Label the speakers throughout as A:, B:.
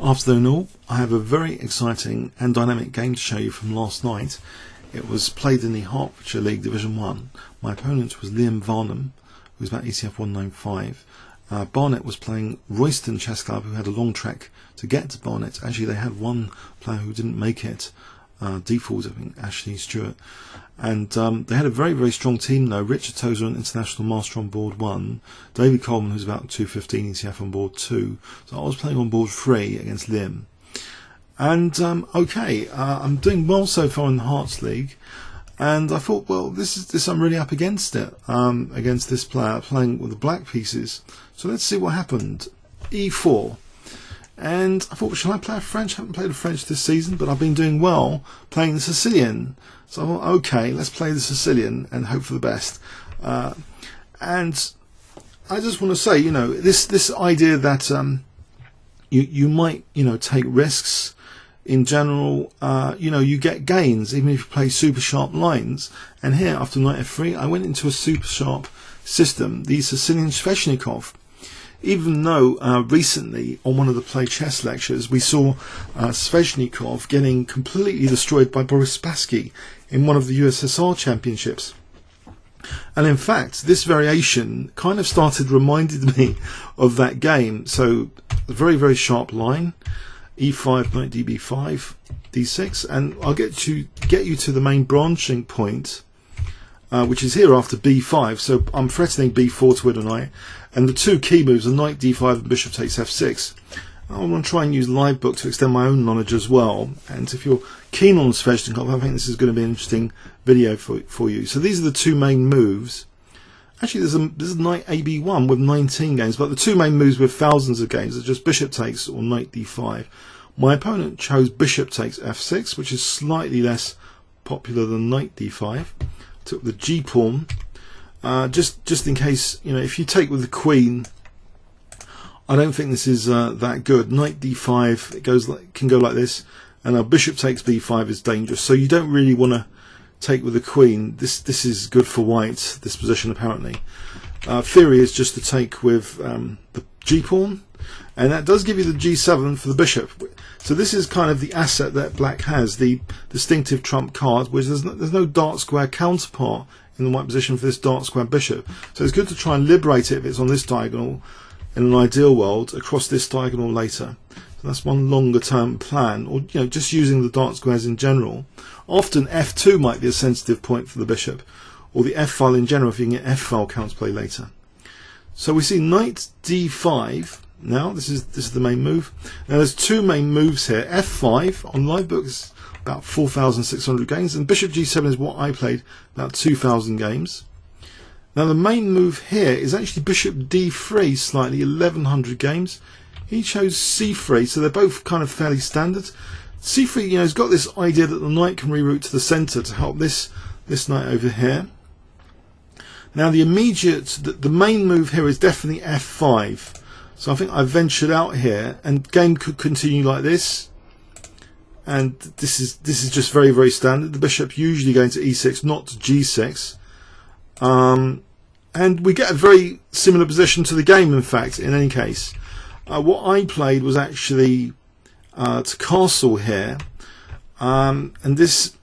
A: Afternoon all, I have a very exciting and dynamic game to show you from last night. It was played in the Hertfordshire League Division 1. My opponent was Varnam, who was about ECF 195. Barnet was playing Royston Chess Club, who had a long trek to get to Barnet. Actually, they had one player who didn't make it, default, I think, Ashley Stewart. And they had a very, very strong team though. Richard Tozer, an international master, on board 1. David Coleman, who's about 215 ECF, on board 2. So I was playing on board 3 against Liam. And I'm doing well so far in the Herts League. And I thought, well, this I'm really up against it, against this player playing with the black pieces. So let's see what happened. E4. And I thought, well, shall I play a French? I haven't played a French this season, but I've been doing well playing the Sicilian. So I thought, okay, let's play the Sicilian and hope for the best. And I just want to say, you know, this idea that you might, you know, take risks in general. You know, you get gains even if you play super sharp lines. And here, after knight f3, I went into a super sharp system, the Sicilian Sveshnikov. Even though recently on one of the Play Chess lectures we saw Sveshnikov getting completely destroyed by Boris Spassky in one of the USSR championships. And in fact, this variation kind of reminded me of that game. So a very, very sharp line, e5, knight db5, d6, and I'll get you to the main branching point, which is here after b5. So I'm threatening b4 to win a knight. And the two key moves are knight d5 and bishop takes f6. I want to try and use Livebook to extend my own knowledge as well. And if you're keen on Sveshnikov, I think this is going to be an interesting video for you. So these are the two main moves. Actually, there's a knight ab1 with 19 games, but the two main moves with thousands of games are just bishop takes or knight d5. My opponent chose bishop takes f6, which is slightly less popular than knight d5. Took the g pawn. Just in case, you know, if you take with the queen, I don't think this is that good. Knight d5, it can go like this, and a bishop takes b5 is dangerous. So you don't really want to take with the queen. This is good for white. This position apparently. Theory is just to take with the g pawn, and that does give you the g7 for the bishop. So this is kind of the asset that black has, the distinctive trump card, which there's no dark square counterpart in the white position for this dark square bishop. So it's good to try and liberate it if it's on this diagonal in an ideal world across this diagonal later. So that's one longer term plan, or you know, just using the dark squares in general. Often f2 might be a sensitive point for the bishop, or the f file in general if you can get f file counterplay later. So we see knight d5. Now this is the main move. Now there's two main moves here. f5 on Livebook is about 4,600 games, and bishop g7 is what I played, about 2,000 games. Now the main move here is actually bishop d3, slightly 1,100 games. He chose c3, so they're both kind of fairly standard. c3, you know, has got this idea that the knight can reroute to the center to help this knight over here. Now the main move here is definitely f5. So I think I ventured out here, and game could continue like this. And this is just very, very standard. The bishop usually going to e6, not to g6. And we get a very similar position to the game, in fact, in any case. What I played was actually to castle here. And this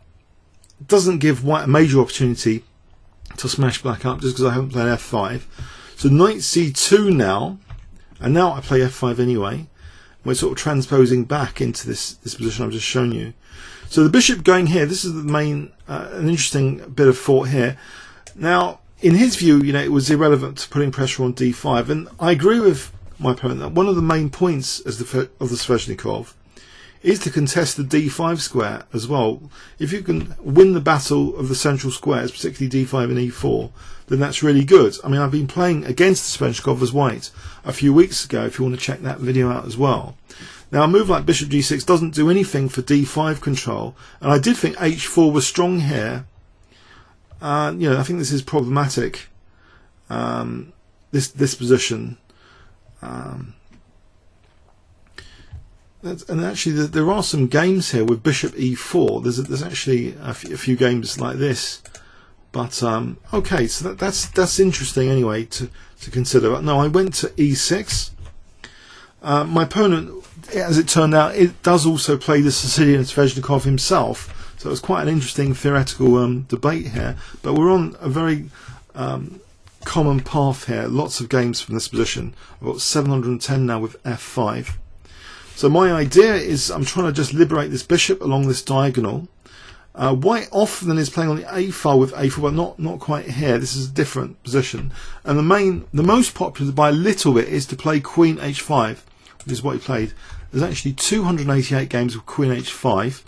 A: doesn't give white a major opportunity to smash black up, just because I haven't played f5. So knight c2 now. And now I play f5 anyway. We're sort of transposing back into this position I've just shown you. So the bishop going here, this is the main, an interesting bit of thought here. Now, in his view, you know, it was irrelevant to putting pressure on d5, and I agree with my opponent that one of the main points of the Sveshnikov is to contest the d5 square as well. If you can win the battle of the central squares, particularly d5 and e4, then that's really good. I mean, I've been playing against the Sveshnikov as white a few weeks ago, if you want to check that video out as well. Now, a move like bishop g6 doesn't do anything for d5 control, and I did think h4 was strong here. You know, I think this is problematic, this position. And actually, there are some games here with bishop e4. There's actually a few games like this. But okay, so that's interesting anyway to consider. No, I went to e6. My opponent as it turned out, it does also play the Sicilian Sveshnikov himself. So it was quite an interesting theoretical debate here. But we're on a very common path here. Lots of games from this position. I've got 710 now with f5. So my idea is I'm trying to just liberate this bishop along this diagonal. White often is playing on the a file with a4, but not quite here. This is a different position. And the most popular by a little bit is to play queen h5, which is what he played. There's actually 288 games with queen h5,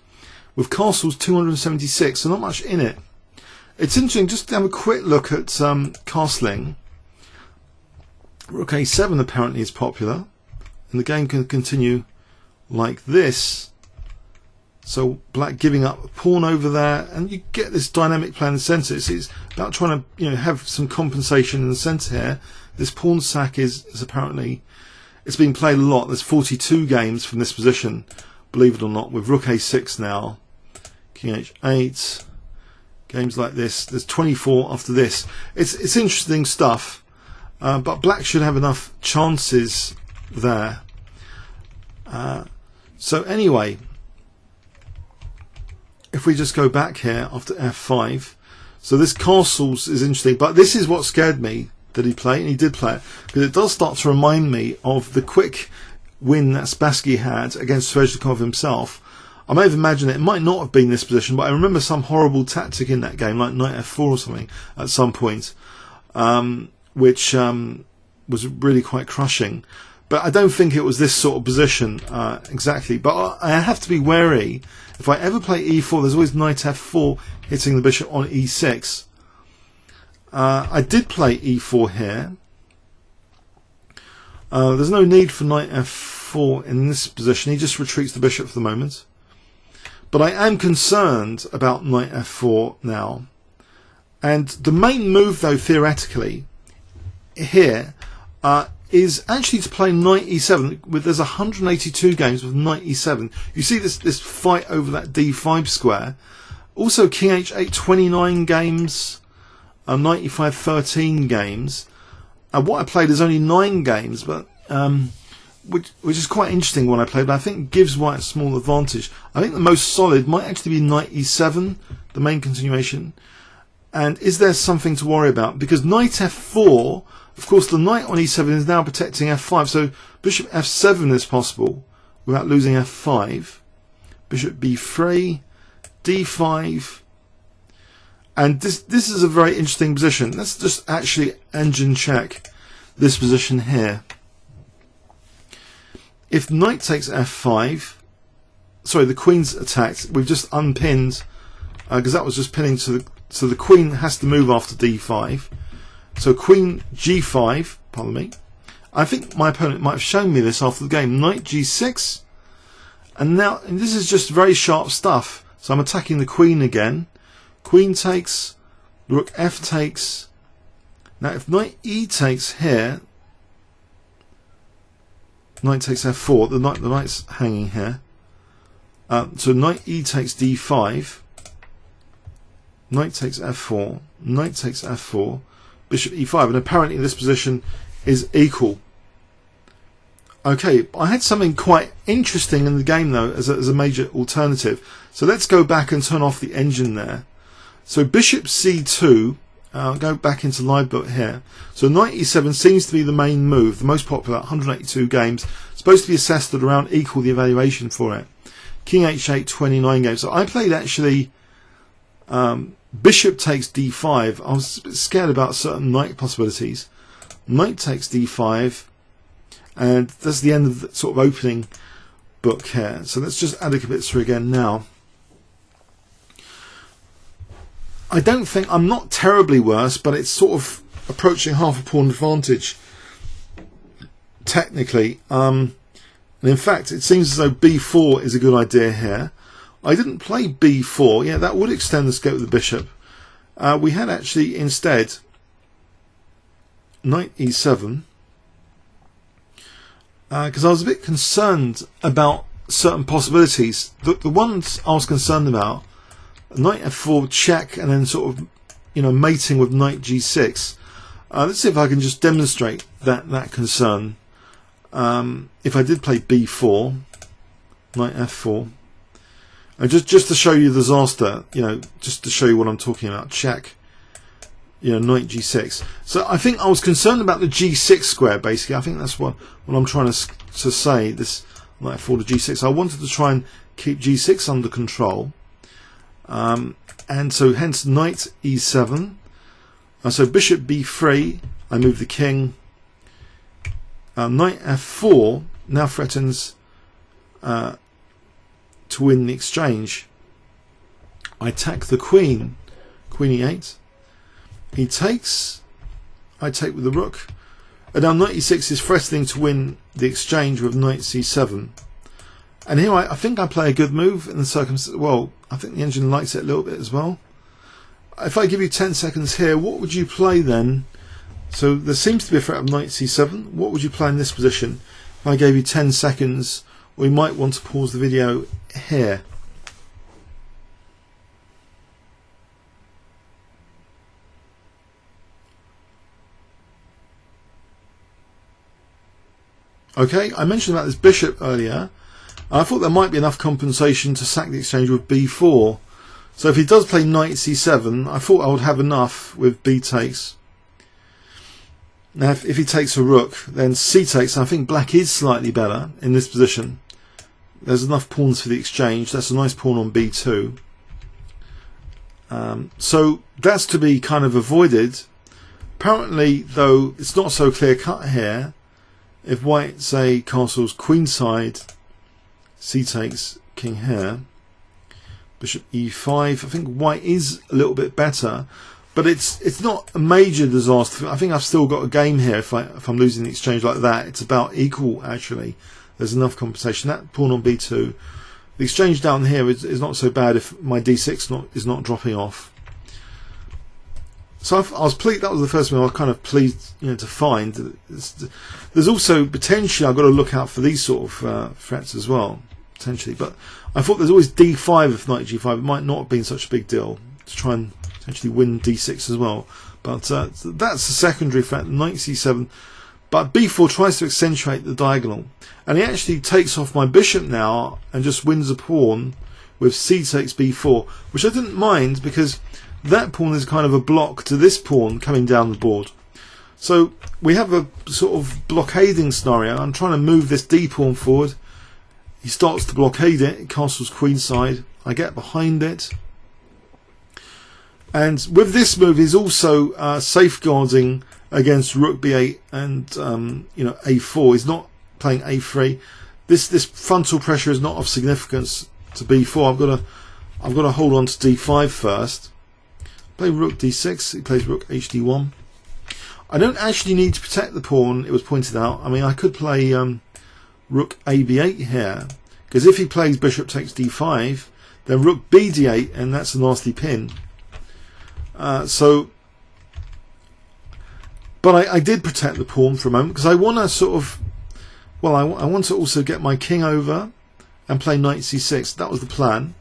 A: with castles 276, so not much in it. It's interesting just to have a quick look at castling. Rook a7 apparently is popular, and the game can continue like this. So black giving up a pawn over there, and you get this dynamic play in the centre. It's about trying to have some compensation in the centre here. This pawn sack is apparently, it's been played a lot. There's 42 games from this position, believe it or not, with rook a6 now, king h8, games like this. There's 24 after this. It's interesting stuff, but black should have enough chances there. So anyway, if we just go back here after f5, so this castles is interesting, but this is what scared me that he played, and he did play it, because it does start to remind me of the quick win that Spassky had against Sveshnikov himself. I may have imagined it might not have been this position, but I remember some horrible tactic in that game, like knight f4 or something at some point, which was really quite crushing. But I don't think it was this sort of position exactly. But I have to be wary. If I ever play e4, there's always knight f4 hitting the bishop on e6. I did play e4 here. There's no need for knight f4 in this position. He just retreats the bishop for the moment. But I am concerned about knight f4 now. And the main move, though, theoretically, here is actually to play knight e7. There's 182 games with knight e7. You see this fight over that d5 square. Also king h8, 29 games. Knight e5, 13 games. What I played is only 9 games, but which is quite interesting when I played, but I think gives white a small advantage. I think the most solid might actually be knight e7, the main continuation. And is there something to worry about? Because knight f4, of course, the knight on e7 is now protecting f5, so bishop f7 is possible without losing f5. Bishop b3, d5, and this is a very interesting position. Let's just actually engine check this position here. If knight takes f5, sorry, the queen's attacked. We've just unpinned because that was just pinning to the. So the queen has to move after d5. So queen g5, pardon me. I think my opponent might have shown me this after the game. Knight g6, and now this is just very sharp stuff. So I'm attacking the queen again. Queen takes, rook f takes. Now if knight e takes here, knight takes f4. The knight's hanging here. So knight e takes d5. Knight takes f4. Knight takes f4. Bishop e5, and apparently this position is equal. Okay, I had something quite interesting in the game though as a major alternative. So let's go back and turn off the engine there. So bishop c2, I'll go back into live book here. So knight e7 seems to be the main move, the most popular, 182 games, supposed to be assessed at around equal the evaluation for it. King h8, 29 games. So I played actually bishop takes d5. I was a bit scared about certain knight possibilities. Knight takes d5, and that's the end of the sort of opening book here. So let's just add a Kh8 again now. I don't think I'm not terribly worse, but it's sort of approaching half a pawn advantage technically. And in fact, it seems as though b4 is a good idea here. I didn't play b4. Yeah, that would extend the scope of the bishop. We had actually instead knight e7, because I was a bit concerned about certain possibilities. The ones I was concerned about, knight f4 check, and then sort of mating with knight g6. Let's see if I can just demonstrate that concern. If I did play b4. knight f4. And just to show you the disaster, just to show you what I'm talking about, check, knight g6. So I think I was concerned about the g6 square, basically. I think that's what I'm trying to say, this knight f4 to g6. I wanted to try and keep g6 under control. And so hence knight e7. So bishop b3, I move the king. Knight f4 now threatens to win the exchange. I attack the queen, queen e8. He takes, I take with the rook. And now knight e6 is threatening to win the exchange with knight c7. And here I think I play a good move in the circumstance. Well, I think the engine likes it a little bit as well. If I give you 10 seconds here, what would you play then? So there seems to be a threat of knight c7. What would you play in this position? If I gave you 10 seconds, we might want to pause the video here. Okay, I mentioned about this bishop earlier. I thought there might be enough compensation to sack the exchange with b4. So if he does play knight c7, I thought I would have enough with b takes. Now if he takes a rook, then c takes. I think black is slightly better in this position. There's enough pawns for the exchange. That's a nice pawn on b2. So that's to be kind of avoided. Apparently, though, it's not so clear cut here. If white, say, castles queenside, c takes, king here, bishop e5. I think white is a little bit better, but it's not a major disaster. I think I've still got a game here. If I'm losing the exchange like that, it's about equal actually. There's enough compensation. That pawn on b2. The exchange down here is not so bad if my d6 is not dropping off. So I was pleased. That was the first one I was kind of pleased, to find. There's also potentially I've got to look out for these sort of threats as well, potentially. But I thought there's always d5 with knight g5. It might not have been such a big deal to try and potentially win d6 as well. But that's the secondary threat, knight c7. But b4 tries to accentuate the diagonal, and he actually takes off my bishop now and just wins a pawn with c takes b4, which I didn't mind because that pawn is kind of a block to this pawn coming down the board. So we have a sort of blockading scenario. I'm trying to move this d pawn forward. He starts to blockade it. It castles queenside. I get behind it. And with this move, he's also safeguarding against rook b8 and a4. He's not playing a3. This frontal pressure is not of significance to b4. I've got to hold on to d5 first. Play rook d6. He plays rook hd1. I don't actually need to protect the pawn. It was pointed out. I mean, I could play rook ab8 here, because if he plays bishop takes d5, then rook bd8, and that's a nasty pin. But I did protect the pawn for a moment because I want to sort of, well, I want to also get my king over and play knight c6. That was the plan.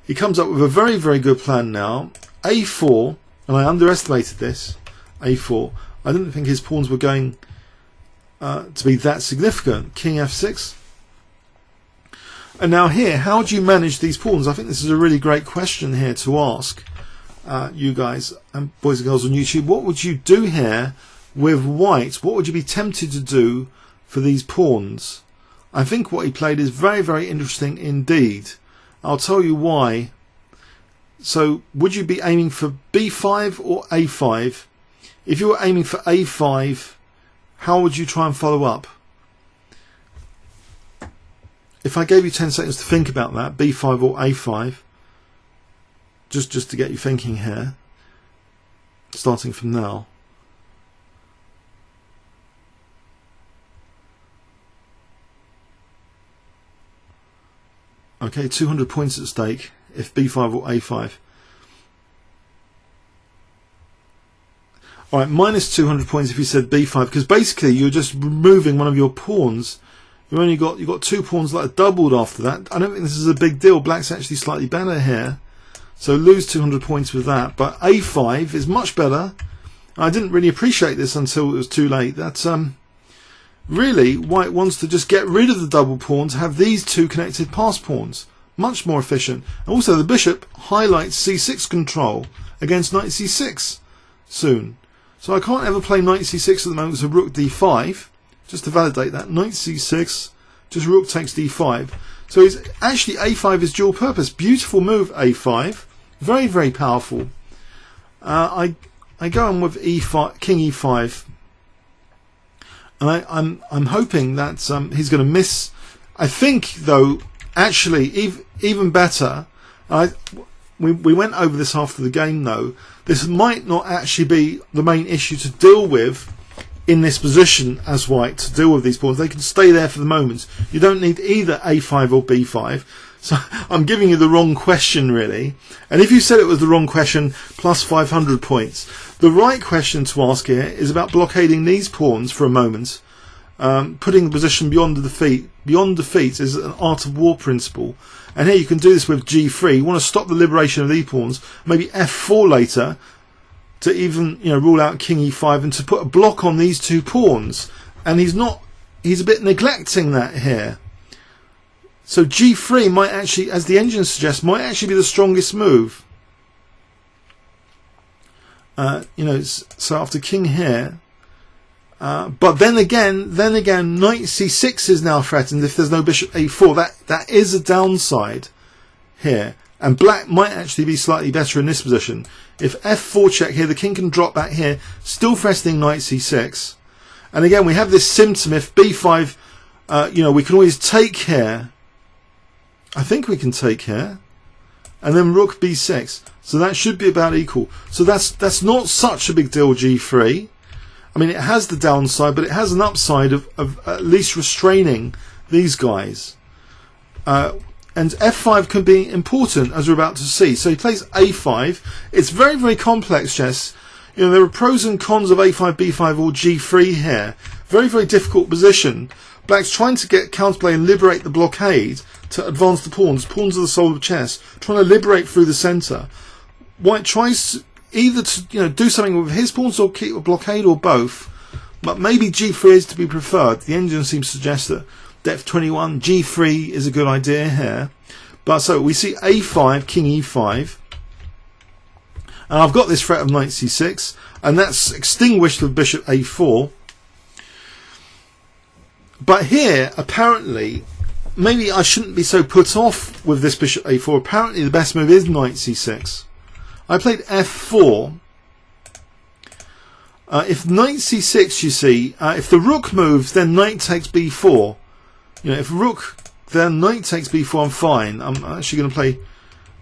A: He comes up with a very, very good plan now. a4, and I underestimated this. a4. I didn't think his pawns were going to be that significant. King f6. And now here, how do you manage these pawns? I think this is a really great question here to ask you guys and boys and girls on YouTube. What would you do here with white? What would you be tempted to do for these pawns? I think what he played is very, very interesting indeed. I'll tell you why. So would you be aiming for b5 or a5? If you were aiming for a5, how would you try and follow up? If I gave you 10 seconds to think about that, b5 or a5, just to get you thinking here, starting from now. Okay, 200 points at stake if b5 or a5. Alright, minus 200 points if you said b5, because basically you're just removing one of your pawns. You've got 2 pawns that are doubled after that. I don't think this is a big deal. Black's actually slightly better here. So lose 200 points with that. But a5 is much better. I didn't really appreciate this until it was too late. That's really white wants to just get rid of the double pawns, have these two connected pass pawns. Much more efficient. And also the bishop highlights c6 control against knight c6 soon. So I can't ever play knight c6 at the moment, so rook d5. Just to validate that, knight c6, just rook takes d5. So it's actually a5 is dual purpose. Beautiful move, a5. Very, very powerful. I go on with e5, king e5. And I'm hoping that he's going to miss. I think, though, actually, even better, we went over this after the game, though, this might not actually be the main issue to deal with in this position as white, to deal with these pawns. They can stay there for the moment. You don't need either a5 or b5. So I'm giving you the wrong question, really. And if you said it was the wrong question, plus 500 points. The right question to ask here is about blockading these pawns for a moment. Putting the position beyond defeat. Beyond defeat is an art of war principle. And here you can do this with g3. You want to stop the liberation of these pawns. Maybe f4 later to even rule out king e5 and to put a block on these two pawns. And he's a bit neglecting that here. So g3 might actually, as the engine suggests, might actually be the strongest move. So after king here, but then again, knight c6 is now threatened if there's no bishop a4. That is a downside here, and black might actually be slightly better in this position. If f4 check here, the king can drop back here, still threatening knight c6. And again, we have this symptom. If b5, we can always take here. I think we can take here, and then rook b6. So that should be about equal. So that's not such a big deal, g3. I mean, it has the downside, but it has an upside of at least restraining these guys. And f5 can be important, as we're about to see. So he plays a5. It's very, very complex chess. There are pros and cons of a5, b5, or g3 here. Very, very difficult position. Black's trying to get counterplay and liberate the blockade to advance the pawns. Pawns are the soul of chess. Trying to liberate through the centre. White tries to either to do something with his pawns or keep a blockade, or both. But maybe g3 is to be preferred. The engine seems to suggest that depth 21, g3 is a good idea here. But so we see a5, king e5. And I've got this threat of knight c6, and that's extinguished with bishop a4. But here, apparently, maybe I shouldn't be so put off with this bishop a4. Apparently the best move is knight c6. I played f4. If knight c6, you see, if the rook moves, then knight takes b4. If rook, then knight takes b4, I'm fine. I'm actually going to play,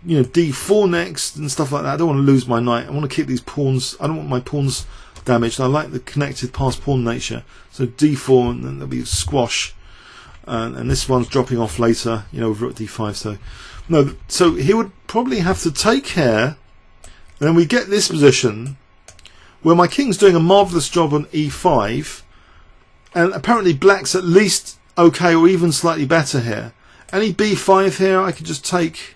A: d4 next and stuff like that. I don't want to lose my knight. I want to keep these pawns. I don't want my pawns damaged. I like the connected pass pawn nature. So d4, and then there'll be squash. And this one's dropping off later, with rook d5. So no, so he would probably have to take care. And then we get this position where my king's doing a marvellous job on e5, and apparently black's at least okay or even slightly better here. Any b5 here, I could just take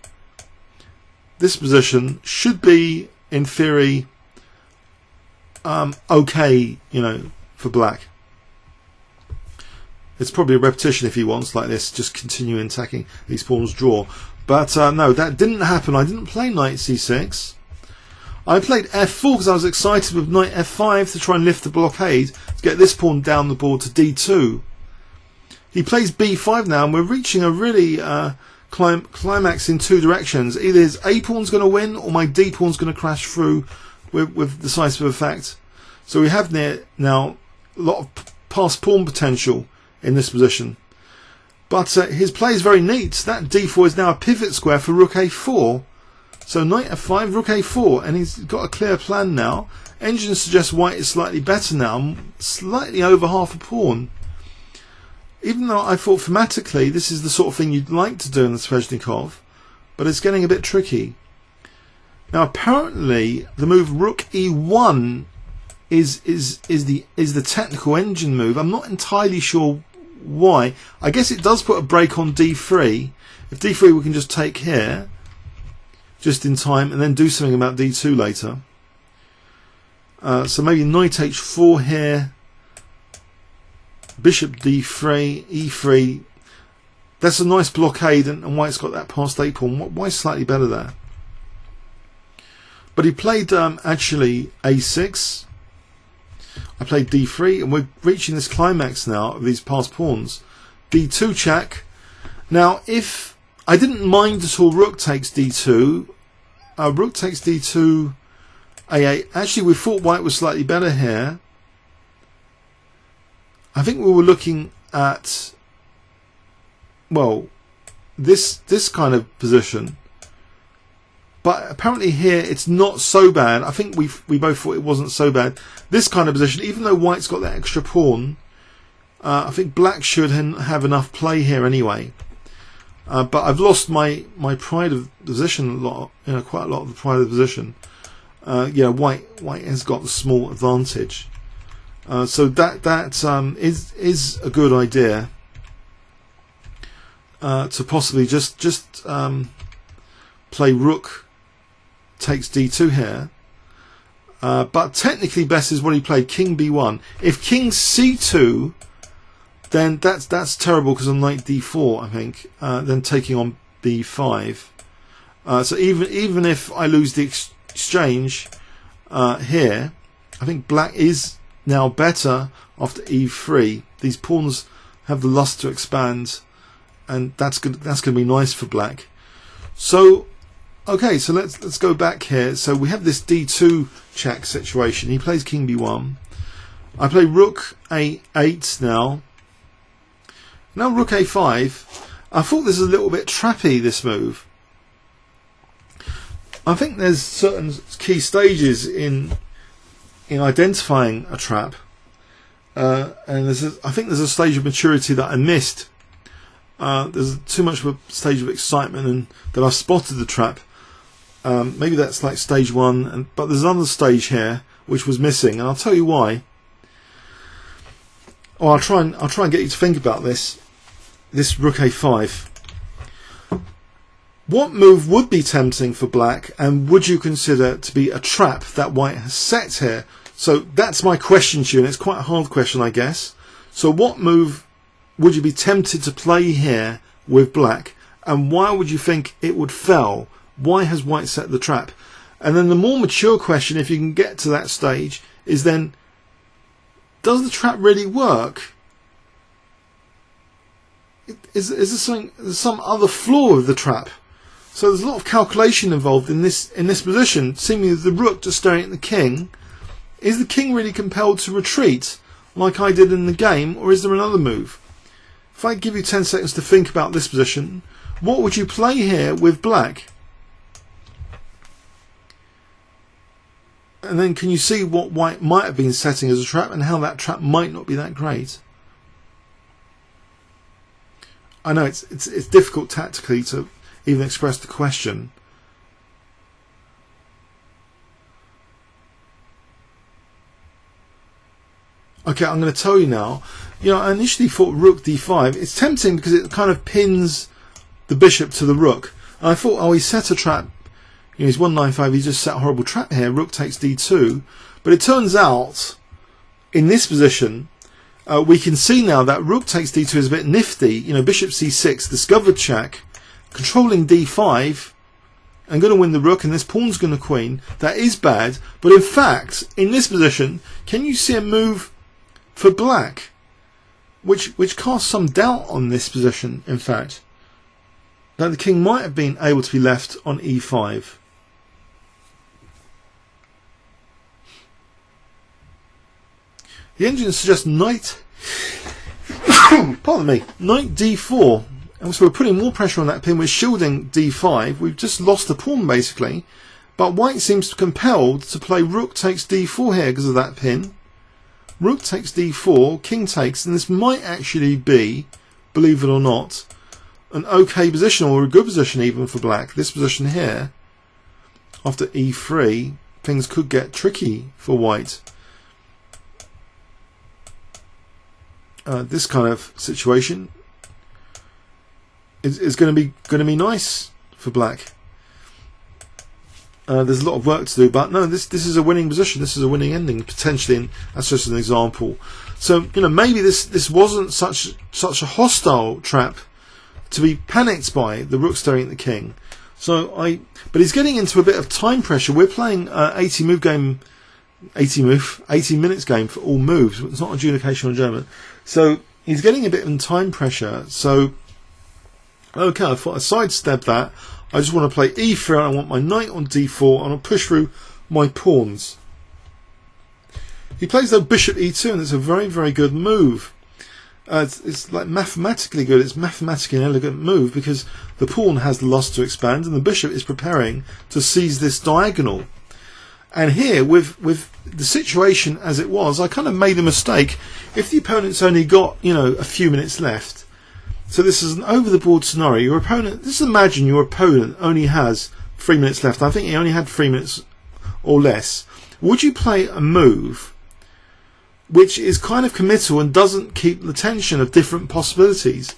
A: this position. Should be, in theory, okay, for black. It's probably a repetition if he wants, like this, just continue attacking these pawns, draw. But no, that didn't happen. I didn't play knight c6. I played f4 because I was excited with knight f5 to try and lift the blockade to get this pawn down the board to d2. He plays b5 now, and we're reaching a really climax in two directions. Either his a pawn's going to win, or my d pawn's going to crash through with decisive effect. So we have now a lot of pass pawn potential in this position. But his play is very neat. That d4 is now a pivot square for rook a4. So knight f5, rook a4, and he's got a clear plan now. Engine suggests white is slightly better now, slightly over half a pawn. Even though I thought thematically this is the sort of thing you'd like to do in the Sveshnikov, but it's getting a bit tricky. Now apparently the move rook e1 is the technical engine move. I'm not entirely sure why. I guess it does put a break on d3. If d3 we can just take here, just in time, and then do something about d2 later. So maybe knight h4 here. bishop d3, e3. That's a nice blockade, and white's got that passed 8 pawn. White's slightly better there. But he played actually a6. I played d3, and we're reaching this climax now of these passed pawns. d2 check. Now, if I didn't mind at all rook takes d2, rook takes d2, a8. Actually, we thought white was slightly better here. I think we were looking at, well, this kind of position. But apparently here it's not so bad. I think we both thought it wasn't so bad. This kind of position, even though white's got that extra pawn, I think black should have enough play here anyway. But I've lost my pride of position a lot, quite a lot of the pride of the position. White has got the small advantage. So that is a good idea to possibly just play rook takes d2 here, but technically best is what he played, king b1. If king c2, then that's terrible because on knight d4, I think, then taking on b5. So even if I lose the exchange here, I think black is now better after e3. These pawns have the lust to expand, and that's going to be nice for black. So okay, so let's go back here. So we have this d2 check situation. He plays king b1. I play rook a8 now. Now rook a5. I thought this was a little bit trappy, this move. I think there's certain key stages in identifying a trap, and I think there's a stage of maturity that I missed. There's too much of a stage of excitement, and that I've spotted the trap. Maybe that's like stage 1, but there's another stage here which was missing, and I'll tell you why. Or I'll try and get you to think about this rook a5. What move would be tempting for black, and would you consider to be a trap that white has set here? So that's my question to you, and it's quite a hard question, I guess. So what move would you be tempted to play here with black, and why would you think it would fail? Why has white set the trap? And then the more mature question, if you can get to that stage, is then, does the trap really work? Is there some other flaw of the trap? So there's a lot of calculation involved in this position. Seemingly the rook just staring at the king. Is the king really compelled to retreat like I did in the game, or is there another move? If I give you 10 seconds to think about this position, what would you play here with black? And then can you see what white might have been setting as a trap, and how that trap might not be that great? I know it's difficult tactically to even express the question. Okay, I'm going to tell you now. I initially thought rook d5. It's tempting because it kind of pins the bishop to the rook. And I thought, oh, he set a trap. He's 195. He just set a horrible trap here. Rook takes d2. But it turns out, in this position, we can see now that rook takes d2 is a bit nifty. Bishop c6, discovered check, controlling d5, and going to win the rook, and this pawn's going to queen. That is bad. But in fact, in this position, can you see a move for black, which casts some doubt on this position, in fact, that the king might have been able to be left on e5. The engine suggests knight pardon me, knight d4, and so we're putting more pressure on that pin. We're shielding d5. We've just lost the pawn basically, but white seems compelled to play rook takes d4 here because of that pin. Rook takes d4, king takes, and this might actually be, believe it or not, an okay position, or a good position even for black. This position here, after e3, things could get tricky for white. This kind of situation is going to be nice for black. there's a lot of work to do, but no, this is a winning position. This is a winning ending potentially, and that's just an example. So maybe this wasn't such a hostile trap to be panicked by, the rook staring at the king. But he's getting into a bit of time pressure. We're playing 80 minutes game for all moves. It's not adjudication on German. So he's getting a bit of time pressure. So okay, I thought I'd sidestep that. I just want to play e3. I want my knight on d4, and I'll push through my pawns. He plays though bishop e2, and it's a very, very good move. It's like mathematically good. It's mathematically an elegant move because the pawn has the loss to expand, and the bishop is preparing to seize this diagonal. And here, with the situation as it was, I kind of made a mistake. If the opponent's only got a few minutes left, so this is an over-the-board scenario. Your opponent, just imagine your opponent only has 3 minutes left. I think he only had 3 minutes or less. Would you play a move which is kind of committal and doesn't keep the tension of different possibilities?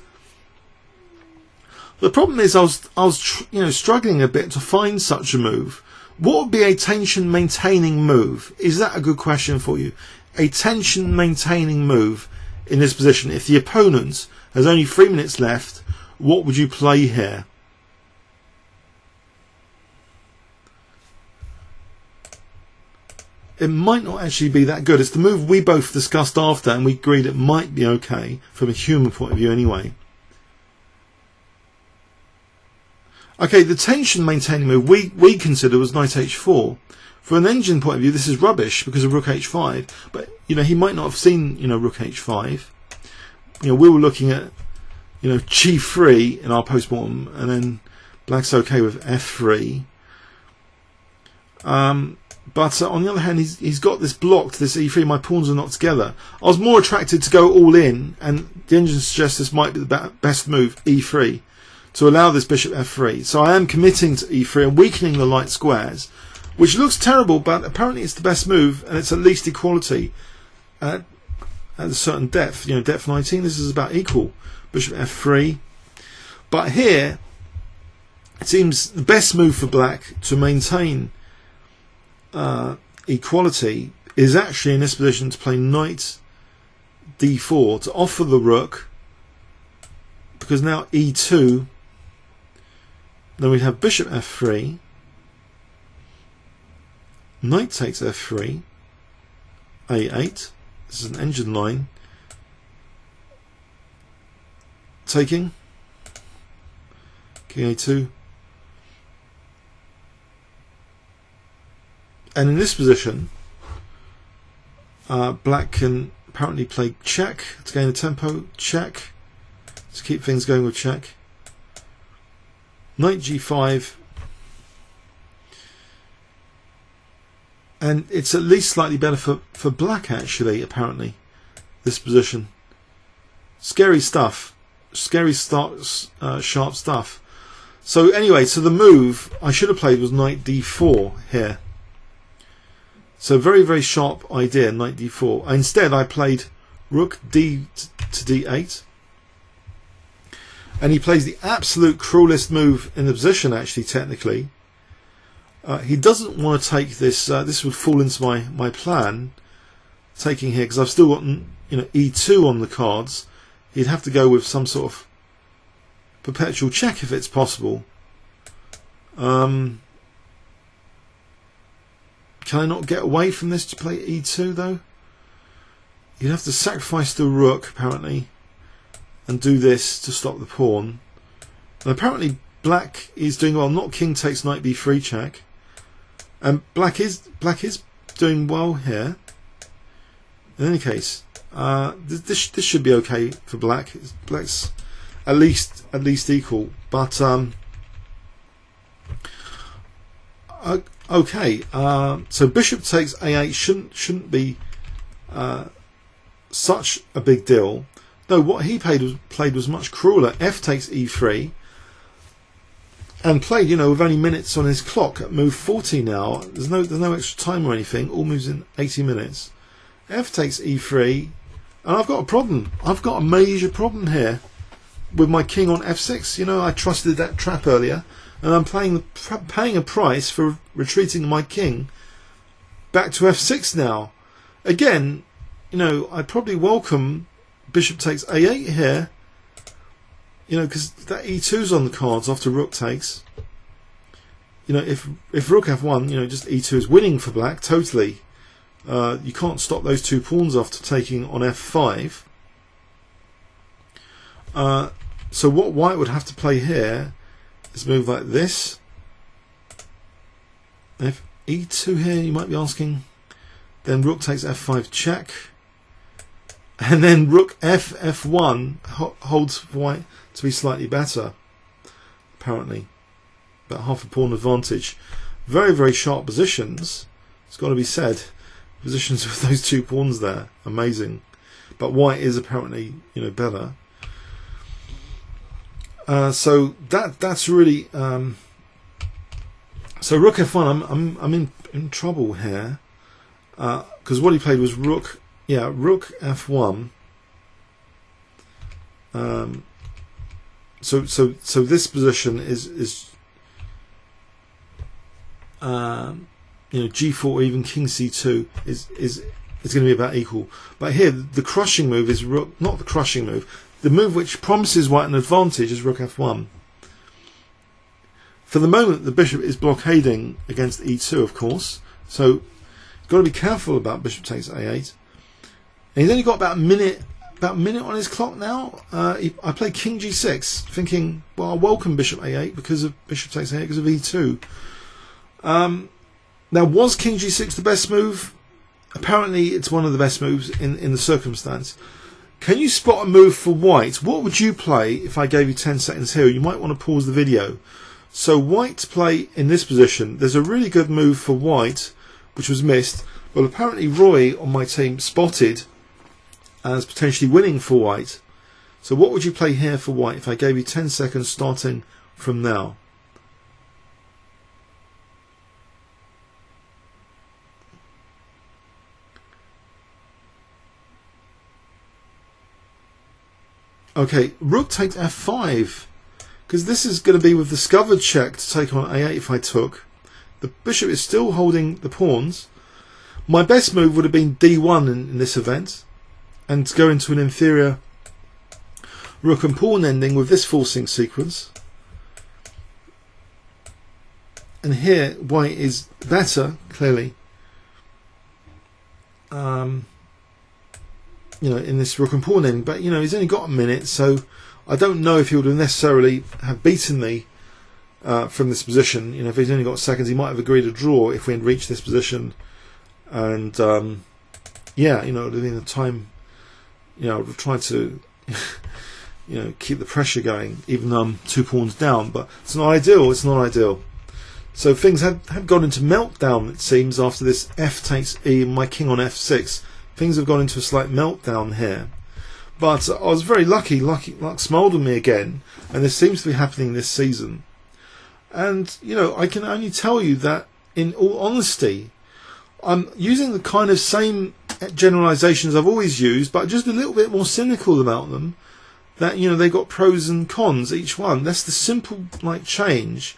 A: The problem is I was struggling a bit to find such a move. What would be a tension maintaining move? Is that a good question for you? A tension maintaining move in this position. If the opponent has only 3 minutes left, what would you play here? It might not actually be that good. It's the move we both discussed after, and we agreed it might be okay from a human point of view anyway. Okay, the tension maintaining move we consider was knight h4. From an engine point of view, this is rubbish because of rook h5. But he might not have seen rook h5. We were looking at g3 in our postmortem, and then black's okay with f3. But on the other hand, he's got this blocked, this e3. My pawns are not together. I was more attracted to go all in, and the engine suggests this might be the best move, e3, to allow this bishop f3. So I am committing to e3 and weakening the light squares, which looks terrible, but apparently it's the best move, and it's at least equality at a certain depth. Depth 19, this is about equal. Bishop f3. But here, it seems the best move for black to maintain equality is actually in this position to play knight d4 to offer the rook, because now e2, then we have bishop f3, knight takes f3, a8, this is an engine line, taking, king a2, and in this position black can apparently play check to gain a tempo, check to keep things going with check, knight g5, and it's at least slightly better for black actually, apparently, this position. Scary stuff, sharp stuff. So anyway, so the move I should have played was knight d4 here. So very, very sharp idea, knight d4. Instead I played rook d to d8, and he plays the absolute cruelest move in the position actually, technically. He doesn't want to take this, this would fall into my plan, taking here, because I've still got e2 on the cards. He'd have to go with some sort of perpetual check if it's possible. Can I not get away from this to play e2 though? You'd have to sacrifice the rook apparently and do this to stop the pawn. And apparently black is doing well. Not king takes knight b3 check, and black is doing well here. In any case, this should be okay for black. Black's at least equal, but okay. So bishop takes a8 shouldn't be such a big deal. No, what he played was much crueler. F takes e3, and played with only minutes on his clock at move 40 now. There's no extra time or anything. All moves in 80 minutes. F takes e3, and I've got a problem. I've got a major problem here. with my king on f6. You know, I trusted that trap earlier, and I'm paying a price for retreating my king back to f6 now. Again, you know, I'd probably welcome bishop takes a8 here, you know, because that e2's on the cards after rook takes. You know, if rook f1, you know, just e2 is winning for black totally. You can't stop those two pawns after taking on f5. So what white would have to play here is move like this. If e2 here, you might be asking, then rook takes f5 check, and then rook f1 holds for white to be slightly better, apparently, about half a pawn advantage. Very, very sharp positions, it's got to be said. Positions with those two pawns there, amazing. But white is apparently, you know, better. So that's really so rook f1. I'm in trouble here because what he played was rook f1. So this position is you know, g4 or even king c2 is going to be about equal. But here the crushing move is rook, not the crushing move. The move which promises white an advantage is rook f1. For the moment, the bishop is blockading against e2, of course. So you've got to be careful about bishop takes a8. And he's only got about a minute on his clock now. I played king g6, thinking, well, I'll welcome bishop a8 because of bishop takes a8 because of e2. Now, was king g6 the best move? Apparently, it's one of the best moves in the circumstance. Can you spot a move for white? What would you play if I gave you 10 seconds here? You might want to pause the video. So white to play in this position. There's a really good move for white, which was missed. Well, apparently Roy on my team spotted as potentially winning for white. So what would you play here for white if I gave you 10 seconds starting from now? Okay, rook takes f5, because this is going to be with discovered check to take on a8 if I took. The bishop is still holding the pawns. My best move would have been d1 in this event, and to go into an inferior rook and pawn ending with this forcing sequence. And here white is better, clearly. You know, in this rook and pawn ending, but you know, he's only got a minute, so I don't know if he would have necessarily have beaten me from this position. You know, if he's only got seconds, he might have agreed a draw if we had reached this position. And yeah, you know, it would have been the time. You know, I would have tried to, you know, keep the pressure going, even though I'm 2 pawns down. But it's not ideal. It's not ideal. So things had gone into meltdown, it seems, after this f takes e and my king on f6. Things have gone into a slight meltdown here, but I was very lucky. Luck smiled on me again, and this seems to be happening this season. And you know, I can only tell you that, in all honesty, I'm using the kind of same generalizations I've always used, but just a little bit more cynical about them. That, you know, they got pros and cons each one. That's the simple change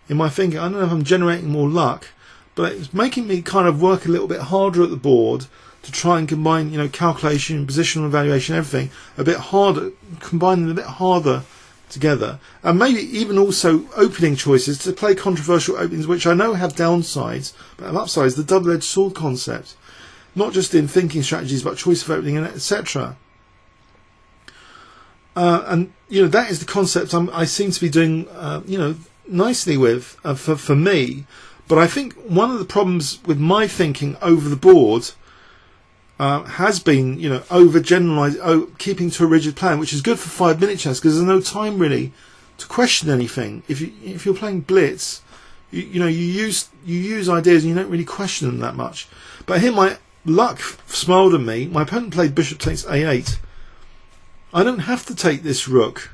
A: in my thinking. I don't know if I'm generating more luck, but it's making me kind of work a little bit harder at the board, to try and combine, you know, calculation, positional evaluation, everything a bit harder, combine them a bit harder together, and maybe even also opening choices to play controversial openings, which I know have downsides but have upsides. The double-edged sword concept, not just in thinking strategies, but choice of opening and etc. And you know, that is the concept I seem to be doing, you know, nicely with for me. But I think one of the problems with my thinking over the board has been, you know, overgeneralized, keeping to a rigid plan, which is good for 5-minute chess because there's no time really to question anything. If you're playing blitz, you know, you use ideas and you don't really question them that much. But here my luck smiled at me. My opponent played bishop takes a8. I don't have to take this rook.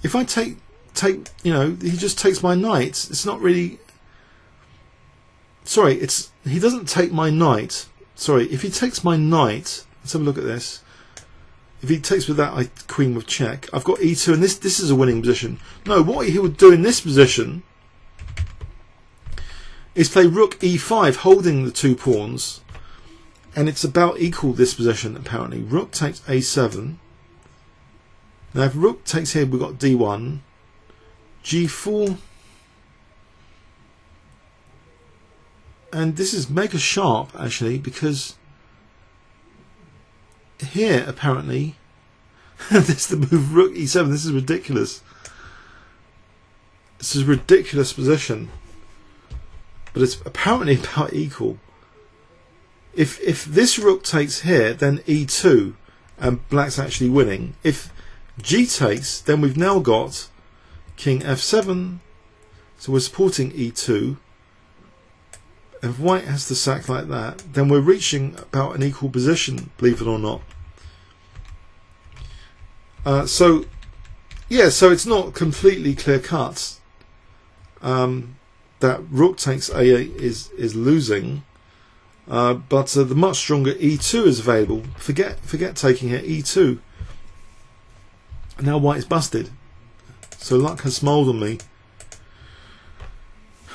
A: If I take, you know, he just takes my knight. It's not really. Sorry, he doesn't take my knight. Sorry, if he takes my knight, let's have a look at this. if he takes with that, I queen with check. I've got e2, and this is a winning position. No, what he would do in this position is play rook e5, holding the 2 pawns, and it's about equal this position apparently. Rook takes a7. Now if rook takes here, we've got d1, g4, and this is mega sharp actually, because here apparently this is the move rook e7. This is ridiculous. This is a ridiculous position, but it's apparently about equal. If this rook takes here, then e2, and black's actually winning. If g takes, then we've now got king f7, so we're supporting e2. If white has to sack like that, then we're reaching about an equal position, believe it or not. So it's not completely clear cut that rook takes a8 is losing, but the much stronger e2 is available. Forget taking here, e2. Now white is busted, so luck has smiled on me.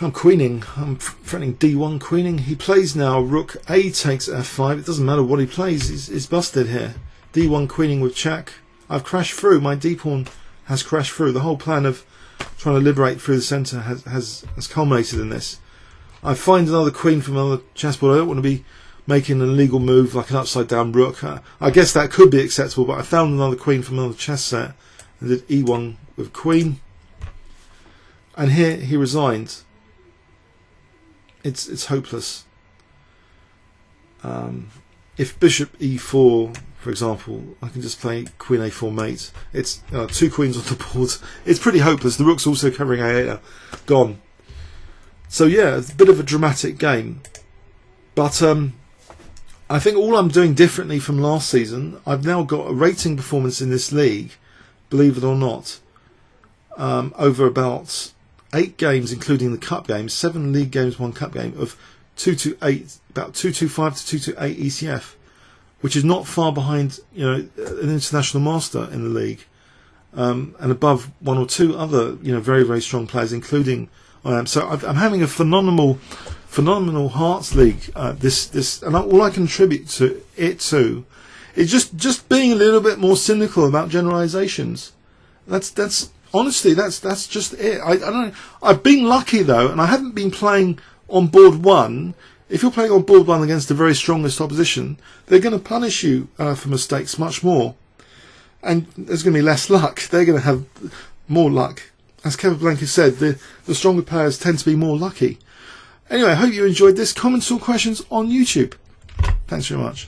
A: I'm queening. I'm threatening d1 queening. He plays now rook a takes f5. It doesn't matter what he plays. He's busted here. d1 queening with check. I've crashed through. My d pawn has crashed through. The whole plan of trying to liberate through the centre has culminated in this. I find another queen from another chessboard. I don't want to be making an illegal move like an upside down rook. I guess that could be acceptable, but I found another queen from another chess set and did e1 with queen. And here he resigned. It's hopeless. If bishop e4, for example, I can just play queen a4 mate. It's 2 queens on the board. It's pretty hopeless. The rook's also covering a8. Gone. So yeah, it's a bit of a dramatic game. But I think all I'm doing differently from last season, I've now got a rating performance in this league, believe it or not, over about 8 games, including the cup games, 7 league games, 1 cup game, of 228, about 225 to 228 ECF, which is not far behind, an international master in the league, and above 1 or 2 other, very, very strong players, including I am. So I'm having a phenomenal Herts league. And all I can attribute to it is just being a little bit more cynical about generalizations. That's honestly, that's just it. I don't know. I've been lucky though, and I haven't been playing on board 1. If you're playing on board 1 against the very strongest opposition, they're going to punish you for mistakes much more, and there's going to be less luck. They're going to have more luck. As Kevin Blanca said, the stronger players tend to be more lucky. Anyway, I hope you enjoyed this. Comments or questions on YouTube. Thanks very much.